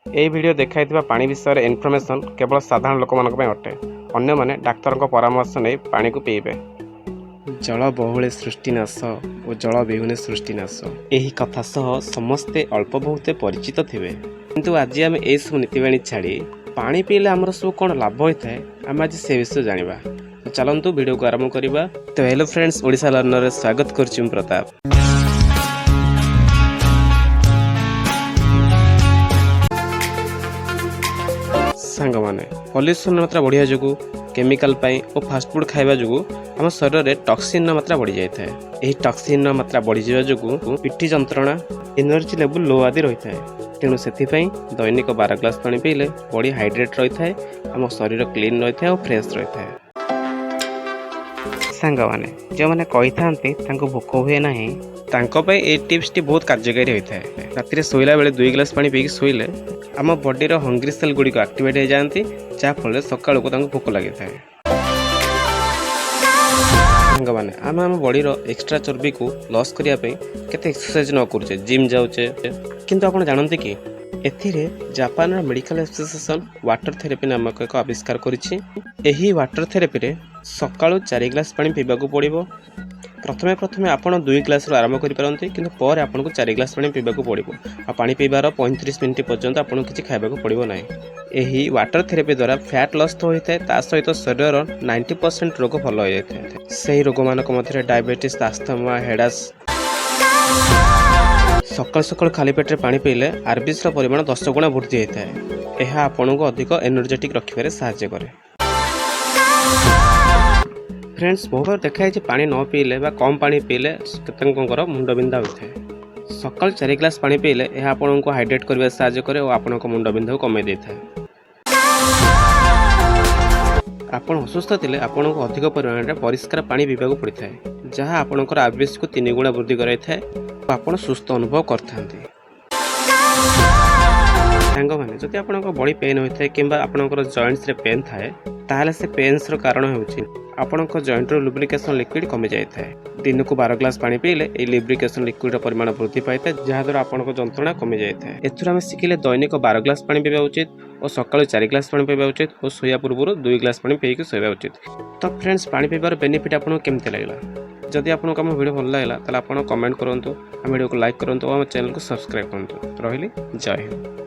ଏହି ଭିଡ଼ିଓ ଦେଖାଇଥିବା ପାଣି ବିଷୟରେ ଇନଫର୍ମେସନ୍ କେବଳ ସାଧାରଣ ଲୋକମାନଙ୍କ ପାଇଁ ଅଟେ। ଅନ୍ୟମାନେ ଡାକ୍ତରଙ୍କ ପରାମର୍ଶ ନେଇ ପାଣିକୁ ପିଇବେ। ଜଳ ବହୁଳେ ସୃଷ୍ଟିନାଶ ଓ ଜଳ ବିହୁନେ ସୃଷ୍ଟିନାଶ, ଏହି କଥା ସହ ସମସ୍ତେ ଅଳ୍ପ ବହୁତ ପରିଚିତ ଥିବେ। କିନ୍ତୁ ଆଜି ଆମେ ଏସବୁ ନୀତିବାଣୀ ଛାଡ଼ି ପାଣି ପିଇଲେ ଆମର ସବୁ କ'ଣ ଲାଭ ହୋଇଥାଏ, ଆମେ ଆଜି ସେ ବିଷୟ ଜାଣିବା। ତ ଚାଲନ୍ତୁ ଭିଡ଼ିଓକୁ ଆରମ୍ଭ କରିବା। ତ ହେଲୋ ଫ୍ରେଣ୍ଡସ୍, ଓଡ଼ିଶା ଲର୍ଣ୍ଣରରେ ସ୍ୱାଗତ କରୁଛି ମୁଁ ପ୍ରତାପ। ସାଙ୍ଗମାନେ, ପଲ୍ୟୁସନ୍ ମାତ୍ରା ବଢ଼ିବା ଯୋଗୁଁ, କେମିକାଲ ପାଇଁ ଓ ଫାଷ୍ଟଫୁଡ଼୍ ଖାଇବା ଯୋଗୁଁ ଆମ ଶରୀରରେ ଟକ୍ସିନ୍ର ମାତ୍ରା ବଢ଼ିଯାଇଥାଏ। ଏହି ଟକ୍ସିନ୍ର ମାତ୍ରା ବଢ଼ିଯିବା ଯୋଗୁଁ ପିଠି ଯନ୍ତ୍ରଣା, ଏନର୍ଜି ଲେଭେଲ୍ ଲୋ ଆଦି ରହିଥାଏ। ତେଣୁ ସେଥିପାଇଁ ଦୈନିକ 12 ଗ୍ଲାସ୍ ପାଣି ପିଇଲେ ବଡ଼ି ହାଇଡ୍ରେଟ୍ ରହିଥାଏ, ଆମ ଶରୀର କ୍ଲିନ୍ ରହିଥାଏ ଓ ଫ୍ରେଶ୍ ରହିଥାଏ। ସାଙ୍ଗମାନେ, ଯେଉଁମାନେ କହିଥାନ୍ତି ତାଙ୍କୁ ଭୋକ ହୁଏ ନାହିଁ, ତାଙ୍କ ପାଇଁ ଏହି ଟିପ୍ସଟି ବହୁତ କାର୍ଯ୍ୟକାରୀ ହୋଇଥାଏ। ରାତିରେ ଶୋଇଲା ବେଳେ 2 ଗ୍ଲାସ୍ ପାଣି ପିଇକି ଶୋଇଲେ ଆମ ବଡ଼ିର ହଙ୍ଗ୍ରି ସେଲ୍ ଗୁଡ଼ିକ ଆକ୍ଟିଭେଟ୍ ହୋଇଯାଆନ୍ତି, ଯାହାଫଳରେ ସକାଳକୁ ତାଙ୍କୁ ଭୋକ ଲାଗିଥାଏ। ସାଙ୍ଗମାନେ, ଆମେ ଆମ ବଡ଼ିର ଏକ୍ସଟ୍ରା ଚର୍ବିକୁ ଲସ୍ କରିବା ପାଇଁ କେତେ ଏକ୍ସରସାଇଜ୍ ନ କରୁଛେ, ଜିମ୍ ଯାଉଛେ, କିନ୍ତୁ ଆପଣ ଜାଣନ୍ତି କି ଏଥିରେ ଜାପାନର ମେଡ଼ିକାଲ ଆସୋସିଏସନ୍ ୱାଟର ଥେରାପି ନାମକ ଏକ ଆବିଷ୍କାର କରିଛି। ଏହି ୱାଟର ଥେରାପିରେ ସକାଳୁ 4 ଗ୍ଲାସ୍ ପାଣି ପିଇବାକୁ ପଡ଼ିବ। ପ୍ରଥମେ ଆପଣ 2 ଗ୍ଲାସ୍ରୁ ଆରମ୍ଭ କରିପାରନ୍ତି, କିନ୍ତୁ ପରେ ଆପଣଙ୍କୁ 4 ଗ୍ଲାସ୍ ପାଣି ପିଇବାକୁ ପଡ଼ିବ। ଆଉ ପାଣି ପିଇବାର 35 ମିନିଟ୍ ପର୍ଯ୍ୟନ୍ତ ଆପଣଙ୍କୁ କିଛି ଖାଇବାକୁ ପଡ଼ିବ ନାହିଁ। ଏହି ୱାଟର ଥେରାପି ଦ୍ୱାରା ଫ୍ୟାଟ୍ ଲସ୍ ତ ହୋଇଥାଏ, ତା ସହିତ ଶରୀରର 90% ରୋଗ ଭଲ ହୋଇଯାଇଥାଏ। ସେହି ରୋଗମାନଙ୍କ ମଧ୍ୟରେ ଡାଇବେଟିସ୍, ଆସ୍ଥମା, ହେଡ଼ାସ୍। ସକାଳୁ ଖାଲି ପେଟରେ ପାଣି ପିଇଲେ ଆର୍ବିସିର ପରିମାଣ 10 ଗୁଣା ବୃଦ୍ଧି ହୋଇଥାଏ। ଏହା ଆପଣଙ୍କୁ ଅଧିକ ଏନର୍ଜେଟିକ୍ ରଖିବାରେ ସାହାଯ୍ୟ କରେ। ଫ୍ରେଣ୍ଡସ୍, ବହୁତ ଦେଖାଯାଇଛି ପାଣି ନ ପିଇଲେ ବା କମ୍ ପାଣି ପିଇଲେ କେତେକଙ୍କର ମୁଣ୍ଡବିନ୍ଧା ହୋଇଥାଏ। ସକାଳୁ 4 ଗ୍ଲାସ୍ ପାଣି ପିଇଲେ ଏହା ଆପଣଙ୍କୁ ହାଇଡ୍ରେଟ୍ କରିବାରେ ସାହାଯ୍ୟ କରେ ଓ ଆପଣଙ୍କ ମୁଣ୍ଡବିନ୍ଧାକୁ କମାଇ ଦେଇଥାଏ। ଆପଣ ଅସୁସ୍ଥ ଥିଲେ ଆପଣଙ୍କୁ ଅଧିକ ପରିମାଣରେ ପରିଷ୍କାର ପାଣି ପିଇବାକୁ ପଡ଼ିଥାଏ, ଯାହା ଆପଣଙ୍କର ଆର୍ବିସିକୁ 3 ଗୁଣା ବୃଦ୍ଧି କରାଇଥାଏ ଓ ଆପଣ ସୁସ୍ଥ ଅନୁଭବ କରିଥାନ୍ତି। ସାଙ୍ଗମାନେ, ଯଦି ଆପଣଙ୍କ ବଡ଼ି ପେନ୍ ହୋଇଥାଏ କିମ୍ବା ଆପଣଙ୍କର ଜଏଣ୍ଟସରେ ପେନ୍ ଥାଏ, ତାହେଲେ ସେ ପେନ୍ସର କାରଣ ହେଉଛି ଆପଣଙ୍କ ଜଏଣ୍ଟର ଲୁବ୍ରିକେସନ୍ ଲିକ୍ୱିଡ଼ କମିଯାଇଥାଏ। ଦିନକୁ 12 ଗ୍ଲାସ୍ ପାଣି ପିଇଲେ ଏହି ଲୁବ୍ରିକେସନ୍ ଲିକ୍ୱିଡ଼ର ପରିମାଣ ବୃଦ୍ଧି ପାଇଥାଏ, ଯାହାଦ୍ୱାରା ଆପଣଙ୍କ ଯନ୍ତ୍ରଣା କମିଯାଇଥାଏ। ଏଥିରୁ ଆମେ ଶିଖିଲେ ଦୈନିକ 12 ଗ୍ଲାସ୍ ପାଣି ପିଇବା ଉଚିତ ଓ ସକାଳୁ 4 ଗ୍ଲାସ୍ ପାଣି ପିଇବା ଉଚିତ ଓ ଶୋଇବା ପୂର୍ବରୁ 2 ଗ୍ଲାସ୍ ପାଣି ପିଇକି ଶୋଇବା ଉଚିତ। ତ ଫ୍ରେଣ୍ଡସ୍, ପାଣି ପିଇବାର ବେନିଫିଟ୍ ଆପଣଙ୍କୁ କେମିତି ଲାଗିଲା? ଯଦି ଆପଣଙ୍କୁ ଆମ ଭିଡ଼ିଓ ଭଲ ଲାଗିଲା, ତାହେଲେ ଆପଣ କମେଣ୍ଟ କରନ୍ତୁ, ଆମ ଭିଡ଼ିଓକୁ ଲାଇକ୍ କରନ୍ତୁ ଓ ଆମ ଚ୍ୟାନେଲକୁ ସବସ୍କ୍ରାଇବ୍ କରନ୍ତୁ। ରହିଲି, ଜୟ ହିନ୍ଦ।